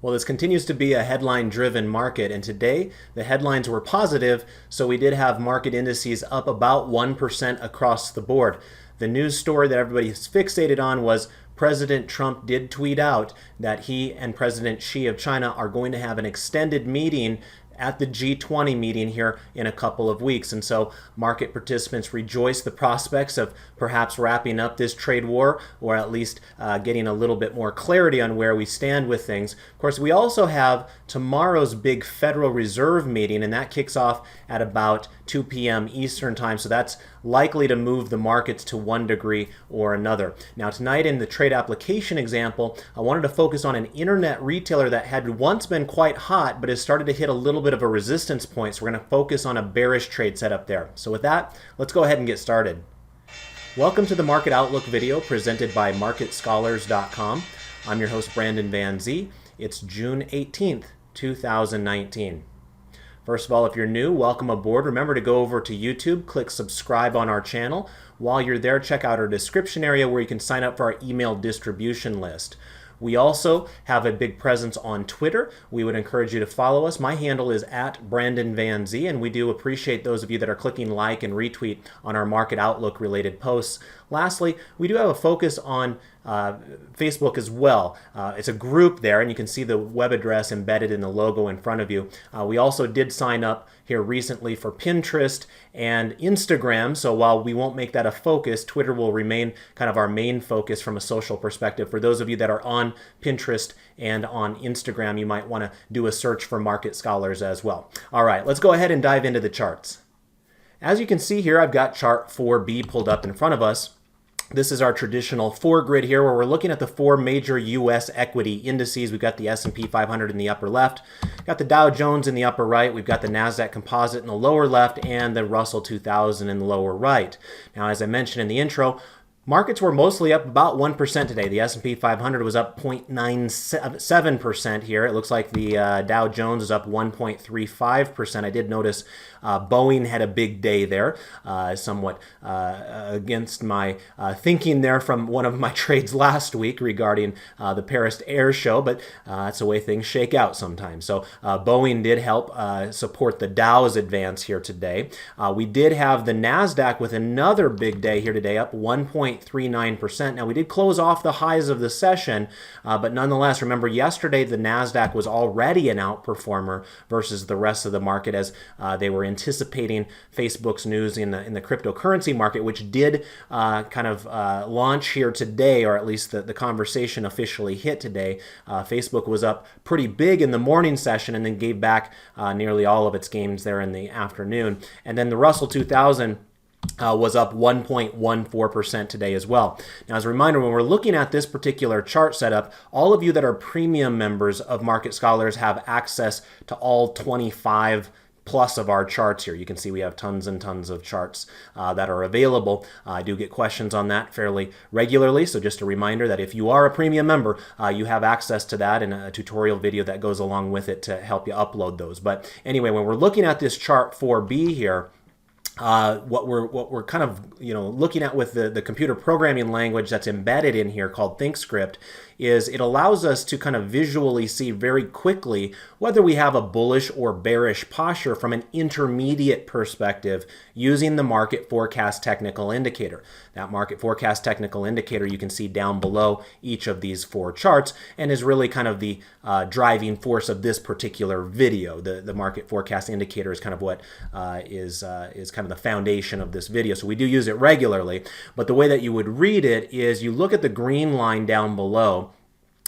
Well, this continues to be a headline-driven market, and today the headlines were positive, so we did have market indices up about 1% across the board. The news story that everybody's fixated on was President Trump did tweet out that he and President Xi of China are going to have an extended meeting at the G20 meeting here in a couple of weeks. And so market participants rejoice the prospects of perhaps wrapping up this trade war, or at least getting a little bit more clarity on where we stand with things. Of course, we also have tomorrow's big Federal Reserve meeting, and that kicks off at about 2 p.m. Eastern time. So that's likely to move the markets to one degree or another. Now tonight in the trade application example, I wanted to focus on an internet retailer that had once been quite hot but has started to hit a little bit of a resistance point. So we're going to focus on a bearish trade setup there. So with that, let's go ahead and get started. Welcome to the Market Outlook video presented by MarketScholars.com. I'm your host Brandon Van Zee. It's June 18th, 2019. First of all, if you're new, welcome aboard. Remember to go over to YouTube, click subscribe on our channel. While you're there, check out our description area where you can sign up for our email distribution list. We also have a big presence on Twitter. We would encourage you to follow us. My handle is @BrandonVanZee, and we do appreciate those of you that are clicking like and retweet on our Market Outlook related posts. Lastly, we do have a focus on Facebook as well. It's a group there, and you can see the web address embedded in the logo in front of you. We also did sign up here recently for Pinterest and Instagram, so while we won't make that a focus, Twitter will remain kind of our main focus from a social perspective. For those of you that are on Pinterest and on Instagram, you might want to do a search for Market Scholars as well. All right, let's go ahead and dive into the charts. As you can see here, I've got chart 4B pulled up in front of us. This is our traditional 4 grid here where we're looking at the 4 major U.S. equity indices. We've got the S&P 500 in the upper left, got the Dow Jones in the upper right, we've got the NASDAQ Composite in the lower left, and the Russell 2000 in the lower right. Now, as I mentioned in the intro, markets were mostly up about 1% today. The S&P 500 was up 0.97% here. It looks like the Dow Jones is up 1.35%. I did notice Boeing had a big day there, somewhat against my thinking there from one of my trades last week regarding the Paris Air Show, but that's the way things shake out sometimes. So Boeing did help support the Dow's advance here today. We did have the NASDAQ with another big day here today, up 1.39%. Now, we did close off the highs of the session, but nonetheless, remember yesterday the NASDAQ was already an outperformer versus the rest of the market as they were anticipating Facebook's news in the cryptocurrency market, which did launch here today, or at least the conversation officially hit today. Facebook was up pretty big in the morning session and then gave back nearly all of its gains there in the afternoon. And then the Russell 2000 was up 1.14% today as well. Now, as a reminder, when we're looking at this particular chart setup, all of you that are premium members of Market Scholars have access to all 25 plus of our charts here. You can see we have tons and tons of charts that are available. I do get questions on that fairly regularly, so just a reminder that if you are a premium member, you have access to that and a tutorial video that goes along with it to help you upload those. But anyway, when we're looking at this chart 4B here, what we're kind of looking at with the computer programming language that's embedded in here called ThinkScript is it allows us to kind of visually see very quickly whether we have a bullish or bearish posture from an intermediate perspective using the market forecast technical indicator. That market forecast technical indicator you can see down below each of these 4 charts and is really kind of the driving force of this particular video. The market forecast indicator is kind of what is kind of the foundation of this video. So we do use it regularly, but the way that you would read it is you look at the green line down below,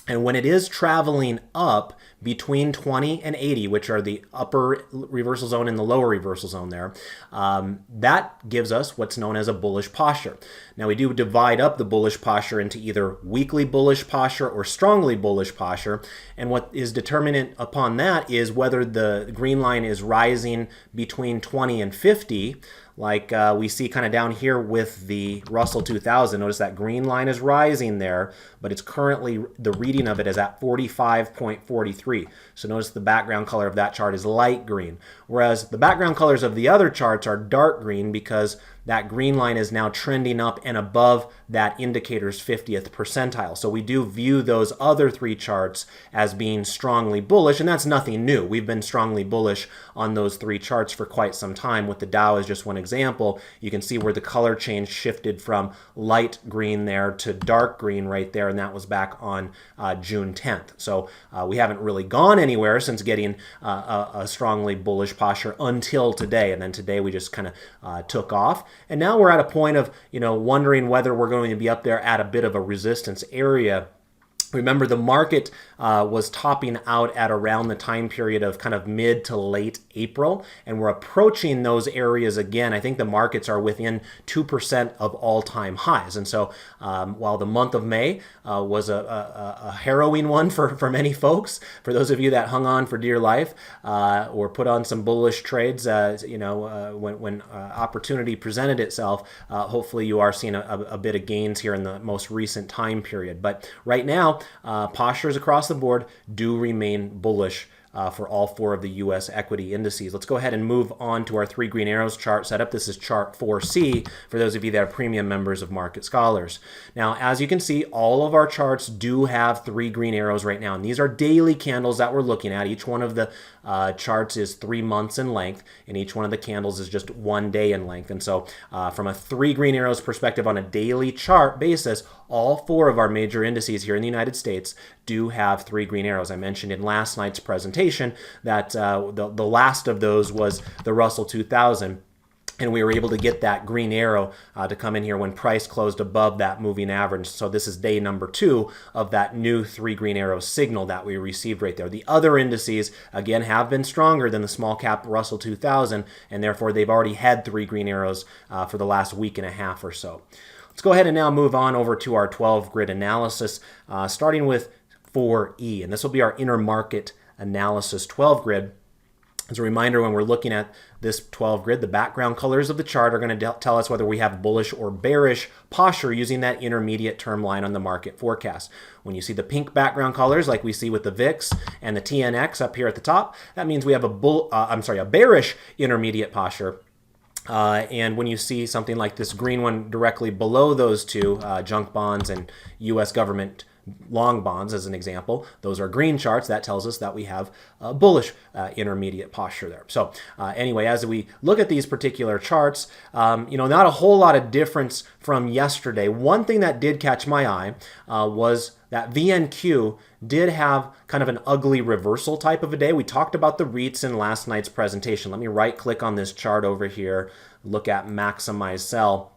and when it is traveling up between 20 and 80, which are the upper reversal zone and the lower reversal zone there, that gives us what's known as a bullish posture. Now, we do divide up the bullish posture into either weakly bullish posture or strongly bullish posture, and what is determinant upon that is whether the green line is rising between 20 and 50, like we see kind of down here with the Russell 2000. Notice that green line is rising there, but it's currently, the reading of it is at 45.43. So notice the background color of that chart is light green, whereas the background colors of the other charts are dark green because that green line is now trending up and above that indicator's 50th percentile. So we do view those other three charts as being strongly bullish, and that's nothing new. We've been strongly bullish on those three charts for quite some time. With the Dow as just one example, you can see where the color change shifted from light green there to dark green right there, and that was back on June 10th. So we haven't really gone anywhere since getting a strongly bullish posture until today, and then today we just kind of took off. And now we're at a point of, wondering whether we're going to be up there at a bit of a resistance area. Remember, the market was topping out at around the time period of kind of mid to late April, and we're approaching those areas again. I think the markets are within 2% of all-time highs. And so while the month of May was a harrowing one for many folks, for those of you that hung on for dear life or put on some bullish trades, when opportunity presented itself, hopefully you are seeing a bit of gains here in the most recent time period. But right now, postures across the board do remain bullish for all four of the U.S. equity indices. Let's go ahead and move on to our three green arrows chart setup. This is chart 4C for those of you that are premium members of Market Scholars. Now, as you can see, all of our charts do have three green arrows right now, and these are daily candles that we're looking at. Each one of the charts is 3 months in length, and each one of the candles is just 1 day in length. And so from a three green arrows perspective on a daily chart basis, all four of our major indices here in the United States do have three green arrows. I mentioned in last night's presentation that the last of those was the Russell 2000. And we were able to get that green arrow to come in here when price closed above that moving average. So this is day number 2 of that new three green arrow signal that we received right there. The other indices, again, have been stronger than the small cap Russell 2000, and therefore they've already had three green arrows for the last week and a half or so. Let's go ahead and now move on over to our 12 grid analysis, starting with 4E. And this will be our intermarket analysis 12 grid. As a reminder, when we're looking at this 12 grid, the background colors of the chart are going to tell us whether we have bullish or bearish posture using that intermediate term line on the market forecast. When you see the pink background colors, like we see with the VIX and the TNX up here at the top, that means we have a bearish intermediate posture. And when you see something like this green one directly below those two, junk bonds and U.S. government long bonds as an example, those are green charts. That tells us that we have a bullish intermediate posture there. So anyway, as we look at these particular charts, not a whole lot of difference from yesterday. One thing that did catch my eye was that VNQ did have kind of an ugly reversal type of a day. We talked about the REITs in last night's presentation. Let me right click on this chart over here, look at maximize sell,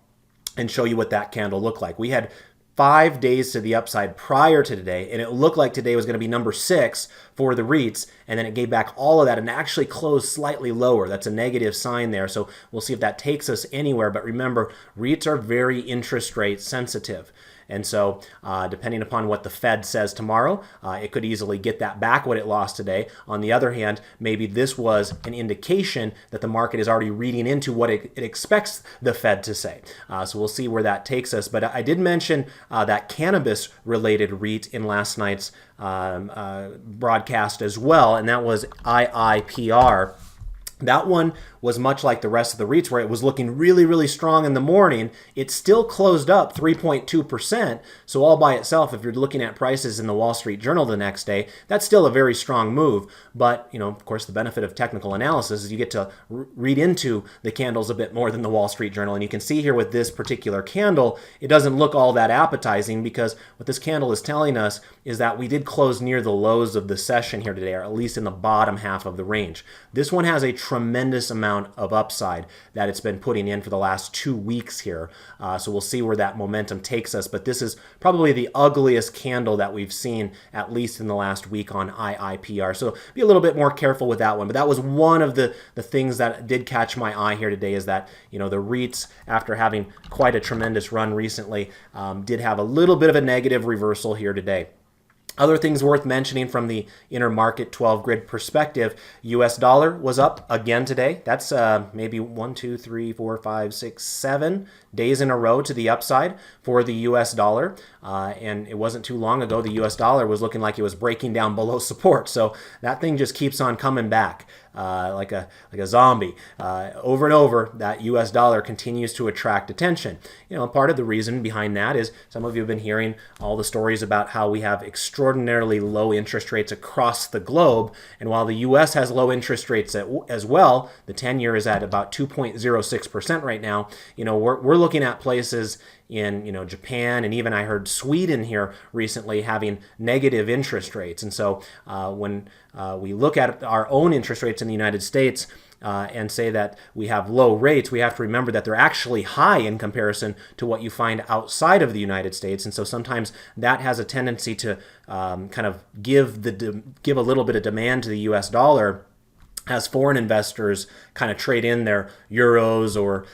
and show you what that candle looked like. We had 5 days to the upside prior to today, and it looked like today was going to be number 6 for the REITs, and then it gave back all of that and actually closed slightly lower. That's a negative sign there, so we'll see if that takes us anywhere. But remember, REITs are very interest rate sensitive. And so depending upon what the Fed says tomorrow, it could easily get that back what it lost today. On the other hand, maybe this was an indication that the market is already reading into what it expects the Fed to say. So we'll see where that takes us. But I did mention that cannabis-related REIT in last night's broadcast as well, and that was IIPR. That one was much like the rest of the REITs, where it was looking really, really strong in the morning. It still closed up 3.2%. So all by itself, if you're looking at prices in the Wall Street Journal the next day, that's still a very strong move. But, of course, the benefit of technical analysis is you get to read into the candles a bit more than the Wall Street Journal. And you can see here with this particular candle, it doesn't look all that appetizing, because what this candle is telling us is that we did close near the lows of the session here today, or at least in the bottom half of the range. This one has a tremendous amount of upside that it's been putting in for the last 2 weeks here. So we'll see where that momentum takes us. But this is probably the ugliest candle that we've seen, at least in the last week, on IIPR. So be a little bit more careful with that one. But that was one of the things that did catch my eye here today, is that, the REITs, after having quite a tremendous run recently, did have a little bit of a negative reversal here today. Other things worth mentioning from the intermarket 12 grid perspective: U.S. dollar was up again today. That's maybe 1, 2, 3, 4, 5, 6, 7 days in a row to the upside for the U.S. dollar. And it wasn't too long ago the U.S. dollar was looking like it was breaking down below support. So that thing just keeps on coming back. like a zombie. Over and over, that U.S. dollar continues to attract attention. Part of the reason behind that is some of you have been hearing all the stories about how we have extraordinarily low interest rates across the globe, and while the U.S. has low interest rates as well, the 10-year is at about 2.06% right now. We're looking at places in Japan, and even I heard Sweden here recently having negative interest rates. And so when we look at our own interest rates in the United States and say that we have low rates, we have to remember that they're actually high in comparison to what you find outside of the United States. And so sometimes that has a tendency to kind of give a little bit of demand to the U.S. dollar as foreign investors kind of trade in their euros or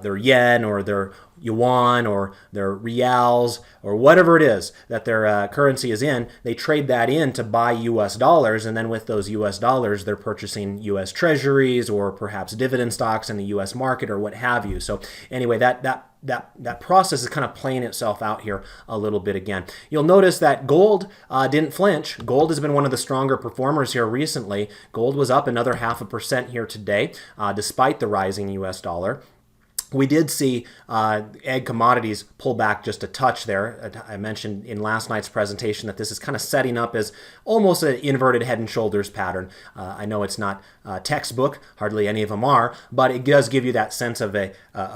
their yen or their yuan or their reals or whatever it is that their currency is in. They trade that in to buy U.S. dollars, and then with those U.S. dollars, they're purchasing U.S. treasuries or perhaps dividend stocks in the U.S. market or what have you. So anyway, that process is kind of playing itself out here a little bit again. You'll notice that gold didn't flinch. Gold has been one of the stronger performers here recently. Gold was up another 0.5% here today, despite the rising U.S. dollar. We did see ag commodities pull back just a touch there. I mentioned in last night's presentation that this is kind of setting up as almost an inverted head and shoulders pattern. I know it's not textbook, hardly any of them are, but it does give you that sense of a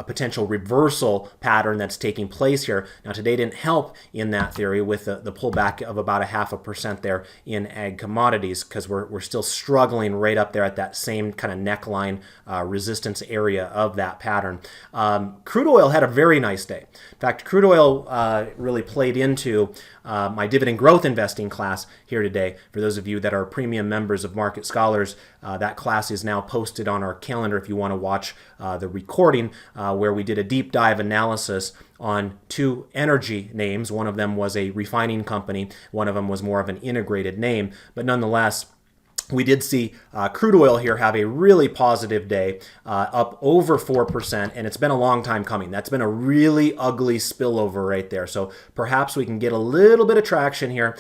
potential reversal pattern that's taking place here. Now today didn't help in that theory with the pullback of about 0.5% there in ag commodities, because we're still struggling right up there at that same kind of neckline resistance area of that pattern. Crude oil had a very nice day. In fact, crude oil really played into my dividend growth investing class here today. For those of you that are premium members of Market Scholars, that class is now posted on our calendar if you want to watch the recording where we did a deep dive analysis on two energy names. One of them was a refining company. One of them was more of an integrated name. But nonetheless, we did see crude oil here have a really positive day, up over 4%, and it's been a long time coming. That's been a really ugly spillover right there. So perhaps we can get a little bit of traction here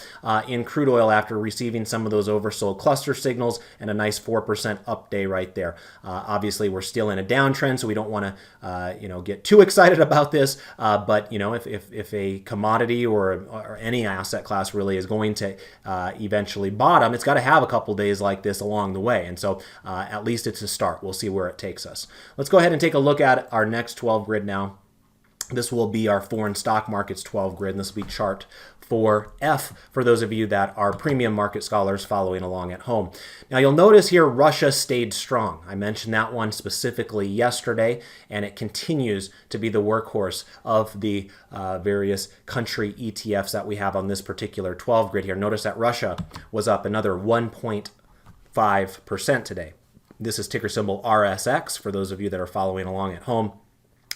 in crude oil after receiving some of those oversold cluster signals and a nice 4% up day right there. Obviously, we're still in a downtrend, so we don't want to get too excited about this. But if a commodity or any asset class really is going to eventually bottom, it's got to have a couple days like this along the way. And so at least it's a start. We'll see where it takes us. Let's go ahead and take a look at our next 12 grid now. This will be our foreign stock markets 12 grid, and this will be chart 4F for those of you that are premium market scholars following along at home. Now you'll notice here Russia stayed strong. I mentioned that one specifically yesterday, and it continues to be the workhorse of the various country ETFs that we have on this particular 12 grid here. Notice that Russia was up another 1.5% today. This is ticker symbol RSX for those of you that are following along at home.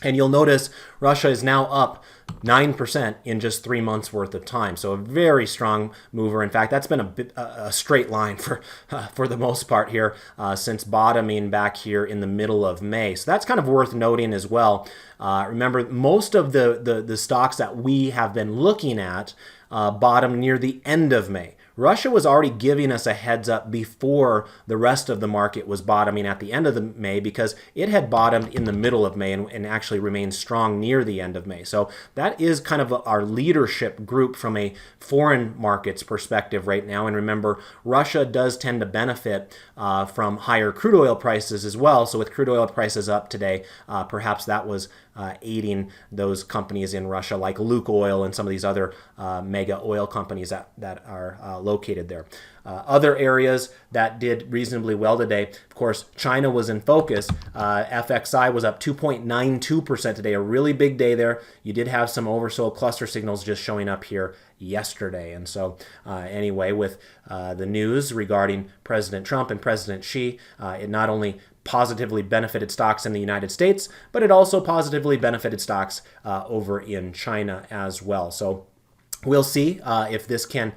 And you'll notice Russia is now up 9% in just 3 months worth of time. So a very strong mover. In fact, that's been a straight line for the most part here since bottoming back here in the middle of May. So that's kind of worth noting as well. Remember, most of the stocks that we have been looking at bottomed near the end of May. Russia was already giving us a heads up before the rest of the market was bottoming at the end of the May, because it had bottomed in the middle of May and actually remained strong near the end of May. So that is kind of our leadership group from a foreign markets perspective right now. And remember, Russia does tend to benefit from higher crude oil prices as well. So with crude oil prices up today, perhaps that was aiding those companies in Russia like Lukoil and some of these other mega oil companies that are located there. Other areas that did reasonably well today, of course, China was in focus. FXI was up 2.92% today, a really big day there. You did have some oversold cluster signals just showing up here yesterday. And so anyway, with the news regarding President Trump and President Xi, it not only positively benefited stocks in the United States, but it also positively benefited stocks over in China as well. So we'll see if this can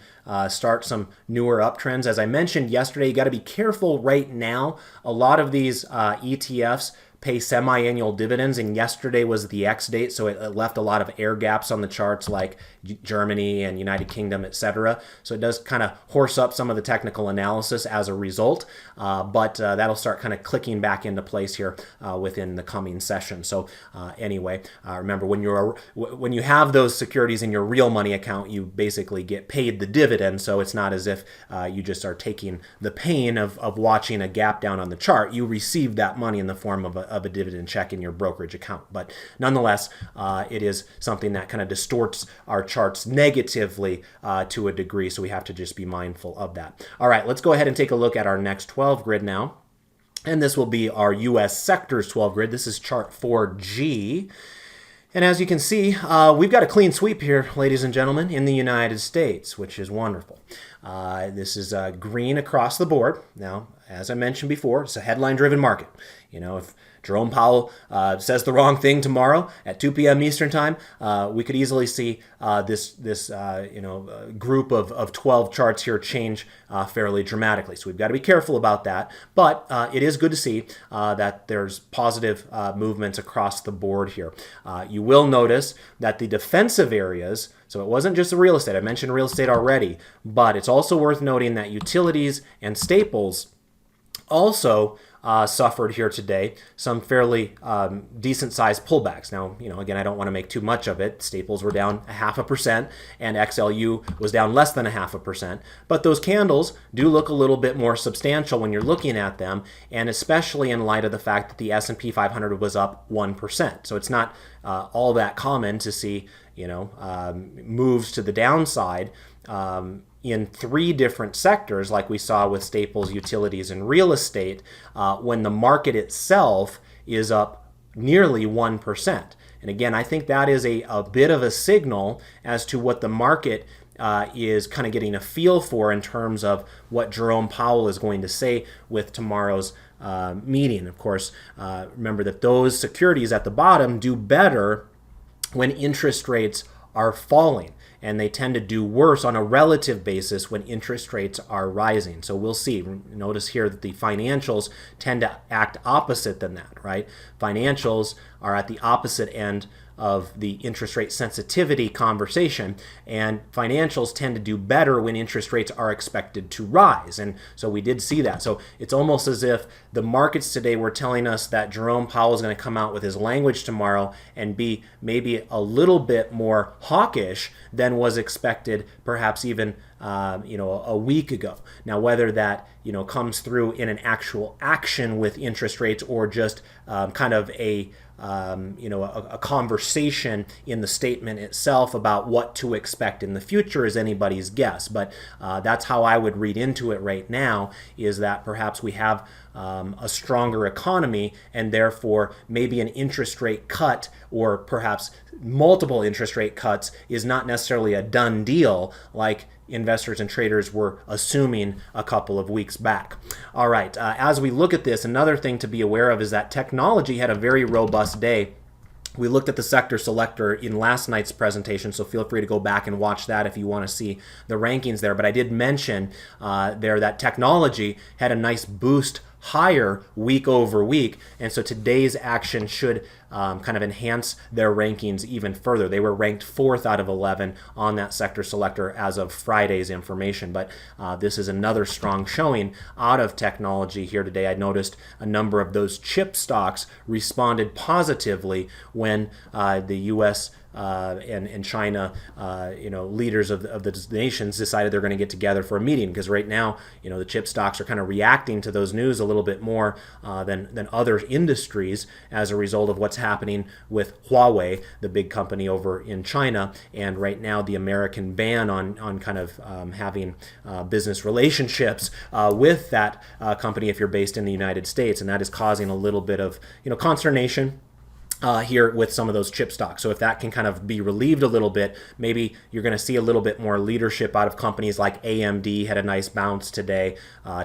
start some newer uptrends. As I mentioned yesterday, you got to be careful right now. A lot of these ETFs pay semi-annual dividends, and yesterday was the X date, so it left a lot of air gaps on the charts like Germany and United Kingdom, etc. So it does kind of horse up some of the technical analysis as a result, but that'll start kind of clicking back into place here within the coming session. So anyway, remember when you have those securities in your real money account, you basically get paid the dividend, so it's not as if you just are taking the pain of watching a gap down on the chart. You receive that money in the form of a dividend check in your brokerage account. But nonetheless, it is something that kind of distorts our charts negatively to a degree, so we have to just be mindful of that. All right, let's go ahead and take a look at our next 12 grid now. And this will be our U.S. sectors 12 grid. This is chart 4G. And as you can see, we've got a clean sweep here, ladies and gentlemen, in the United States, which is wonderful. This is green across the board. Now, as I mentioned before, it's a headline-driven market. You know, if Jerome Powell says the wrong thing tomorrow at 2 p.m. Eastern Time, we could easily see this group of 12 charts here change fairly dramatically. So we've got to be careful about that. But it is good to see that there's positive movements across the board here. You will notice that the defensive areas, so it wasn't just the real estate. I mentioned real estate already, but it's also worth noting that utilities and staples also suffered here today some fairly decent-sized pullbacks. Now, again, I don't want to make too much of it. Staples were down 0.5%, and XLU was down less than 0.5%. But those candles do look a little bit more substantial when you're looking at them, and especially in light of the fact that the S&P 500 was up 1%. So it's not all that common to see, moves to the downside. In 3 different sectors, like we saw with staples, utilities, and real estate, when the market itself is up nearly 1%. And again, I think that is a bit of a signal as to what the market is kind of getting a feel for in terms of what Jerome Powell is going to say with tomorrow's meeting. Of course, remember that those securities at the bottom do better when interest rates are falling, and they tend to do worse on a relative basis when interest rates are rising. So we'll see. Notice here that the financials tend to act opposite than that, right? Financials are at the opposite end of the interest rate sensitivity conversation, and financials tend to do better when interest rates are expected to rise. And so we did see that. So it's almost as if the markets today were telling us that Jerome Powell is going to come out with his language tomorrow and be maybe a little bit more hawkish than was expected, perhaps even a week ago. Now, whether that comes through in an actual action with interest rates or just kind of a conversation in the statement itself about what to expect in the future is anybody's guess. But that's how I would read into it right now, is that perhaps we have a stronger economy, and therefore maybe an interest rate cut or perhaps multiple interest rate cuts is not necessarily a done deal like investors and traders were assuming a couple of weeks back. All right, as we look at this, another thing to be aware of is that technology had a very robust day. We looked at the sector selector in last night's presentation, so feel free to go back and watch that if you want to see the rankings there. But I did mention there that technology had a nice boost higher week over week, and so today's action should kind of enhance their rankings even further. They were ranked 4th out of 11 on that sector selector as of Friday's information, but this is another strong showing out of technology here today. I noticed a number of those chip stocks responded positively when the U.S. and China, leaders of the nations decided they're going to get together for a meeting, because right now, the chip stocks are kind of reacting to those news a little bit more than other industries as a result of what's happening with Huawei, the big company over in China, and right now the American ban on kind of having business relationships with that company if you're based in the United States, and that is causing a little bit of consternation here with some of those chip stocks. So if that can kind of be relieved a little bit, maybe you're going to see a little bit more leadership out of companies like AMD, had a nice bounce today,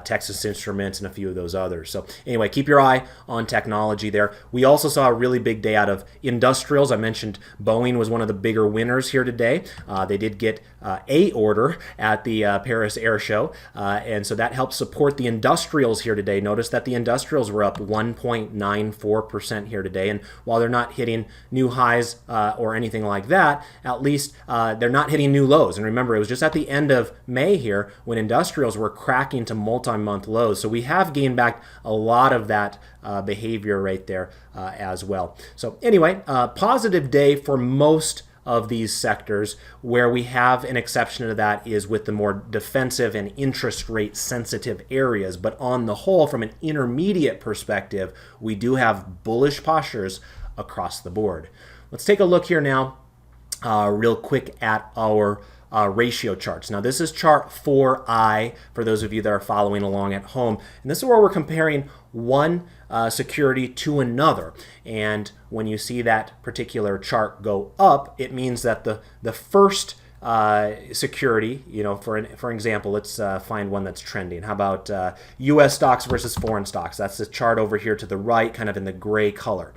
Texas Instruments, and a few of those others. So anyway, keep your eye on technology there. We also saw a really big day out of industrials. I mentioned Boeing was one of the bigger winners here today. They did get A order at the Paris Air Show, and so that helps support the industrials here today. Notice that the industrials were up 1.94% here today, and while they're not hitting new highs or anything like that, at least they're not hitting new lows. And remember, it was just at the end of May here when industrials were cracking to multi-month lows. So we have gained back a lot of that behavior right there as well. So anyway, positive day for most of these sectors. Where we have an exception to that is with the more defensive and interest rate sensitive areas. But on the whole, from an intermediate perspective, we do have bullish postures across the board. Let's take a look here now real quick at our ratio charts. Now this is chart 4I for those of you that are following along at home. And this is where we're comparing one security to another. And when you see that particular chart go up, it means that the first security, for example, let's find one that's trending. How about U.S. stocks versus foreign stocks? That's the chart over here to the right, kind of in the gray color.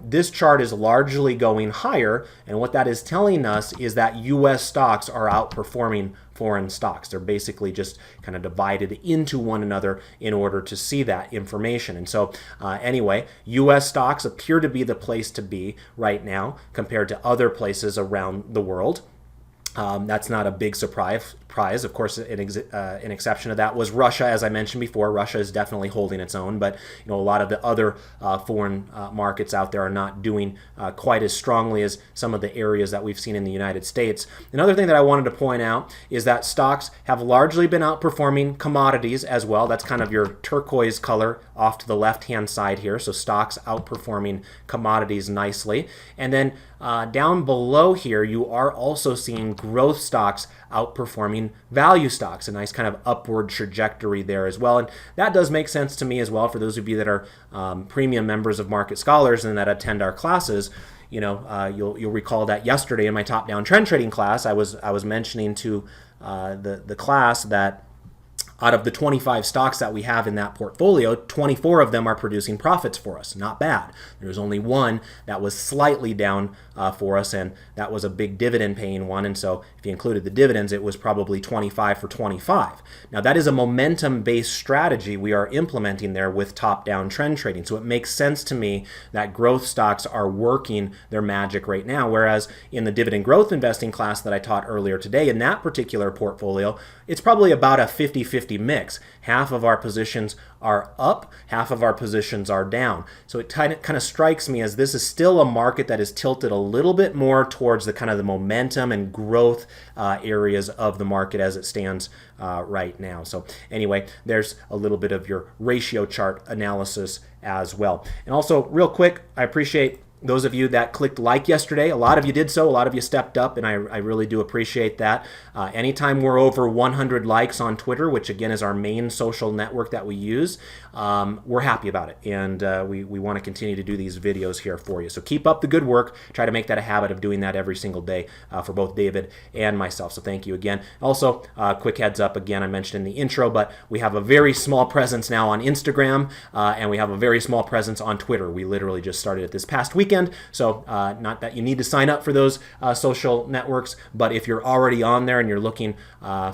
This chart is largely going higher, and what that is telling us is that U.S. stocks are outperforming foreign stocks. They're basically just kind of divided into one another in order to see that information. And so anyway, U.S. stocks appear to be the place to be right now compared to other places around the world. That's not a big surprise. Of course, an exception to that was Russia, as I mentioned before. Russia is definitely holding its own, but a lot of the other foreign markets out there are not doing quite as strongly as some of the areas that we've seen in the United States. Another thing that I wanted to point out is that stocks have largely been outperforming commodities as well. That's kind of your turquoise color off to the left-hand side here. So stocks outperforming commodities nicely. And then down below here, you are also seeing growth stocks outperforming value stocks, a nice kind of upward trajectory there as well. And that does make sense to me as well for those of you that are premium members of Market Scholars and that attend our classes. You'll recall that yesterday in my top-down trend trading class, I was mentioning to the class that out of the 25 stocks that we have in that portfolio, 24 of them are producing profits for us. Not bad. There's only one that was slightly down for us, and that was a big dividend paying one. And so if you included the dividends, it was probably 25 for 25. Now that is a momentum-based strategy we are implementing there with top-down trend trading. So it makes sense to me that growth stocks are working their magic right now, whereas in the dividend growth investing class that I taught earlier today, in that particular portfolio, it's probably about a 50-50 mix. Half of our positions are up, half of our positions are down. So it kind of strikes me as this is still a market that is tilted a little bit more towards the kind of the momentum and growth areas of the market as it stands right now. So anyway, there's a little bit of your ratio chart analysis as well. And also, real quick, I appreciate those of you that clicked like yesterday. A lot of you did so. A lot of you stepped up, and I really do appreciate that. Anytime we're over 100 likes on Twitter, which again is our main social network that we use, we're happy about it, and we want to continue to do these videos here for you. So keep up the good work. Try to make that a habit of doing that every single day for both David and myself. So thank you again. Also, quick heads up again, I mentioned in the intro, but we have a very small presence now on Instagram, and we have a very small presence on Twitter. We literally just started it this past weekend. So not that you need to sign up for those social networks, but if you're already on there and you're looking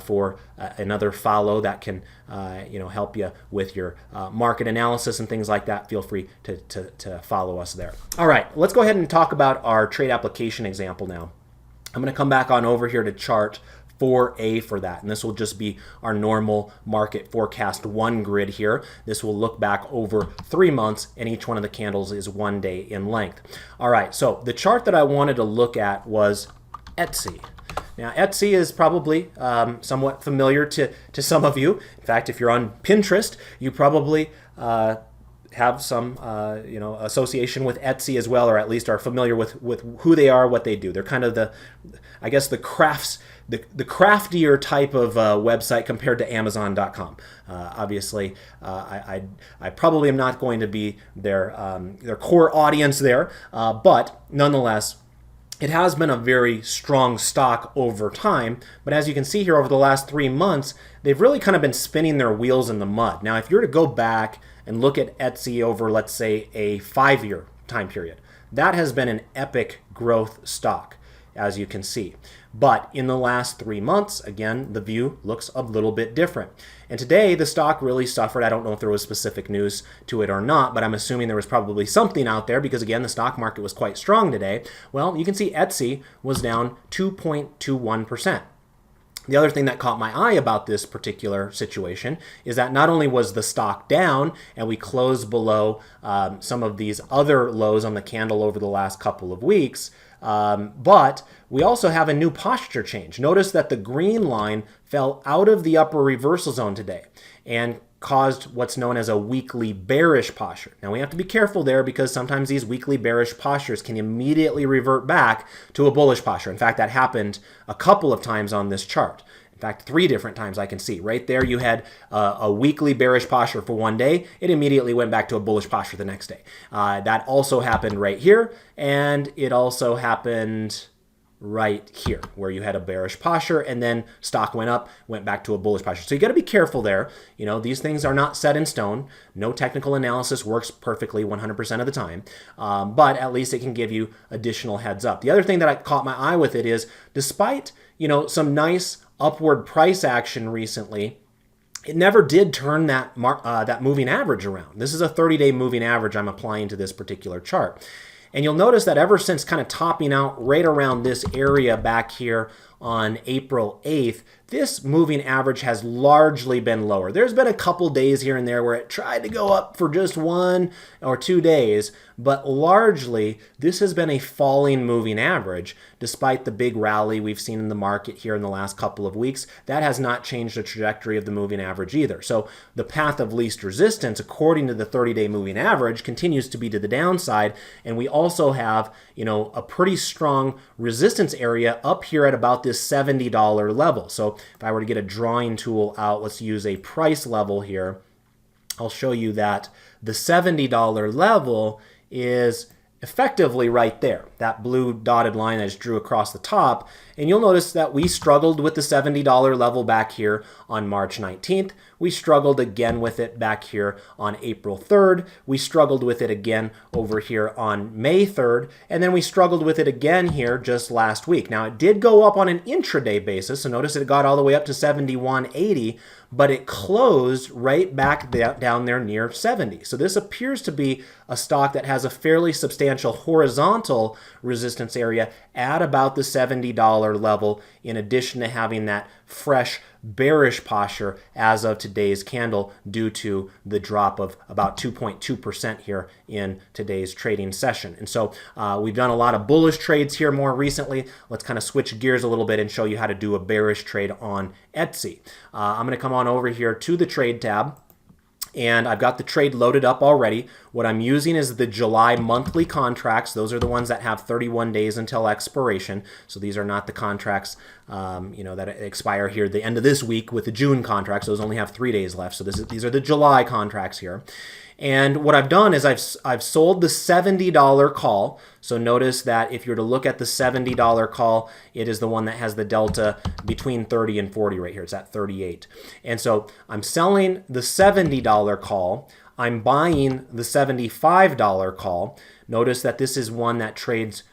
for another follow that can help you with your market analysis and things like that, feel free to follow us there. All right, let's go ahead and talk about our trade application example now. I'm going to come back on over here to chart 4A for that, and this will just be our normal market forecast 1 grid here. This will look back over 3 months, and each one of the candles is 1 day in length. All right, so the chart that I wanted to look at was Etsy. Now, Etsy is probably somewhat familiar to some of you. In fact, if you're on Pinterest, you probably have some association with Etsy as well, or at least are familiar with who they are, what they do. They're kind of the craftier type of website compared to Amazon.com. Obviously, I probably am not going to be their core audience there, but nonetheless, it has been a very strong stock over time. But as you can see here, over the last 3 months, they've really kind of been spinning their wheels in the mud. Now, if you were to go back and look at Etsy over, let's say, a 5-year time period, that has been an epic growth stock. as you can see. But in the last 3 months, again, the view looks a little bit different. And today, the stock really suffered. I don't know if there was specific news to it or not, but I'm assuming there was probably something out there because, again, the stock market was quite strong today. Well, you can see Etsy was down 2.21%. The other thing that caught my eye about this particular situation is that not only was the stock down and we closed below some of these other lows on the candle over the last couple of weeks, but we also have a new posture change. Notice that the green line fell out of the upper reversal zone today and caused what's known as a weekly bearish posture. Now we have to be careful there because sometimes these weekly bearish postures can immediately revert back to a bullish posture. In fact, that happened a couple of times on this chart. In fact, 3 different times I can see. Right there you had a weekly bearish posture for one day. It immediately went back to a bullish posture the next day. That also happened right here, and it also happened right here where you had a bearish posture and then stock went up, went back to a bullish posture. So you got to be careful there. You know, these things are not set in stone. No technical analysis works perfectly 100% of the time, but at least it can give you additional heads up. The other thing that I caught my eye with it is despite, you know, some nice upward price action recently, it never did turn that moving average around. This is a 30-day moving average I'm applying to this particular chart. And you'll notice that ever since kind of topping out right around this area back here on April 8th, this moving average has largely been lower. There's been a couple days here and there where it tried to go up for just 1 or 2 days, but largely this has been a falling moving average. Despite the big rally we've seen in the market here in the last couple of weeks, that has not changed the trajectory of the moving average either. So the path of least resistance, according to the 30-day moving average, continues to be to the downside, and we also have, you know, a pretty strong resistance area up here at about this $70 level. So if I were to get a drawing tool out, let's use a price level here. I'll show you that the $70 level is effectively right there, that blue dotted line I just drew across the top. And you'll notice that we struggled with the $70 level back here on March 19th. We struggled again with it back here on April 3rd. We struggled with it again over here on May 3rd. And then we struggled with it again here just last week. Now, it did go up on an intraday basis. So notice it got all the way up to 71.80, but it closed right back down there near 70. So this appears to be a stock that has a fairly substantial horizontal resistance area at about the $70 level, in addition to having that fresh bearish posture as of today's candle due to the drop of about 2.2% here in today's trading session. And so we've done a lot of bullish trades here more recently. Let's kind of switch gears a little bit and show you how to do a bearish trade on Etsy. I'm going to come on over here to the trade tab, and I've got the trade loaded up already. What I'm using is the July monthly contracts. Those are the ones that have 31 days until expiration. So these are not the contracts that expire here at the end of this week with the June contracts. Those only have 3 days left. So these are the July contracts here. And what I've done is I've sold the $70 call. So notice that if you were to look at the $70 call, it is the one that has the delta between 30 and 40 right here. It's at 38. And so I'm selling the $70 call. I'm buying the $75 call. Notice that this is one that trades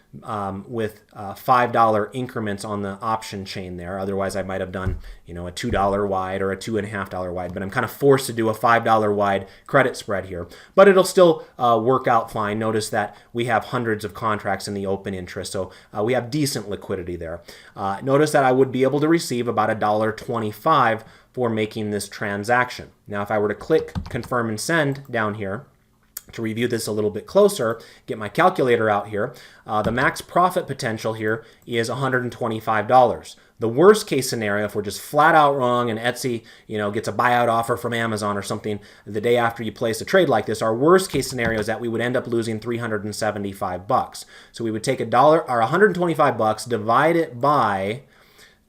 with $5 increments on the option chain there. Otherwise, I might have done, a $2 wide or a $2.50 wide, but I'm kind of forced to do a $5 wide credit spread here. But it'll still work out fine. Notice that we have hundreds of contracts in the open interest, so we have decent liquidity there. Notice that I would be able to receive about $1.25 for making this transaction. Now, if I were to click confirm and send down here, to review this a little bit closer, get my calculator out here, the max profit potential here is $125. The worst case scenario, if we're just flat out wrong and Etsy, gets a buyout offer from Amazon or something the day after you place a trade like this, our worst case scenario is that we would end up losing $375. So we would take $125, divide it by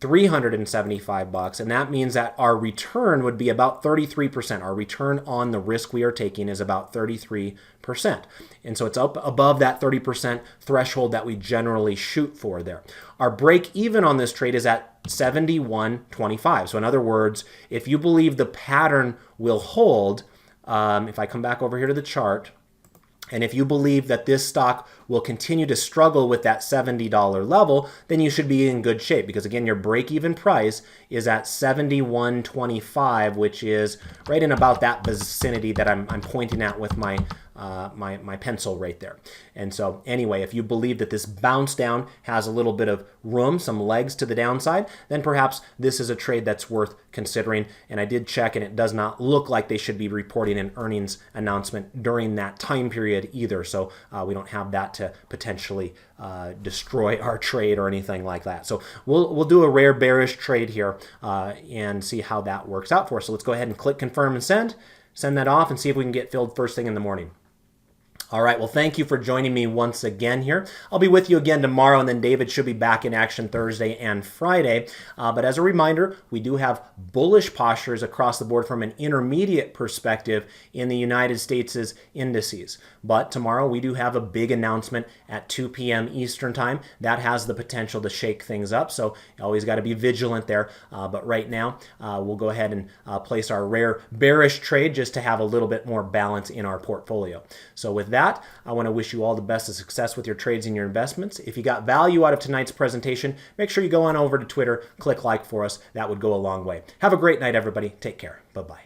$375, and that means that our return would be about 33%. Our return on the risk we are taking is about 33%. And so it's up above that 30% threshold that we generally shoot for there. Our break even on this trade is at 71.25. So in other words, if you believe the pattern will hold, if I come back over here to the chart, And if you believe that this stock will continue to struggle with that $70 level, then you should be in good shape because, again, your break-even price is at $71.25, which is right in about that vicinity that I'm pointing at with my my pencil right there. And so anyway, if you believe that this bounce down has a little bit of room, some legs to the downside, then perhaps this is a trade that's worth considering. And I did check, and it does not look like they should be reporting an earnings announcement during that time period either. So we don't have that to potentially destroy our trade or anything like that. So we'll do a rare bearish trade here and see how that works out for us. So let's go ahead and click confirm and send that off and see if we can get filled first thing in the morning. All right, well, thank you for joining me once again here. I'll be with you again tomorrow, and then David should be back in action Thursday and Friday. But as a reminder, we do have bullish postures across the board from an intermediate perspective in the United States' indices. But tomorrow we do have a big announcement at 2 p.m. Eastern Time. That has the potential to shake things up, so you always got to be vigilant there. But right now, we'll go ahead and place our rare bearish trade just to have a little bit more balance in our portfolio. So with that, I want to wish you all the best of success with your trades and your investments. If you got value out of tonight's presentation, make sure you go on over to Twitter, click like for us. That would go a long way. Have a great night, everybody. Take care. Bye-bye.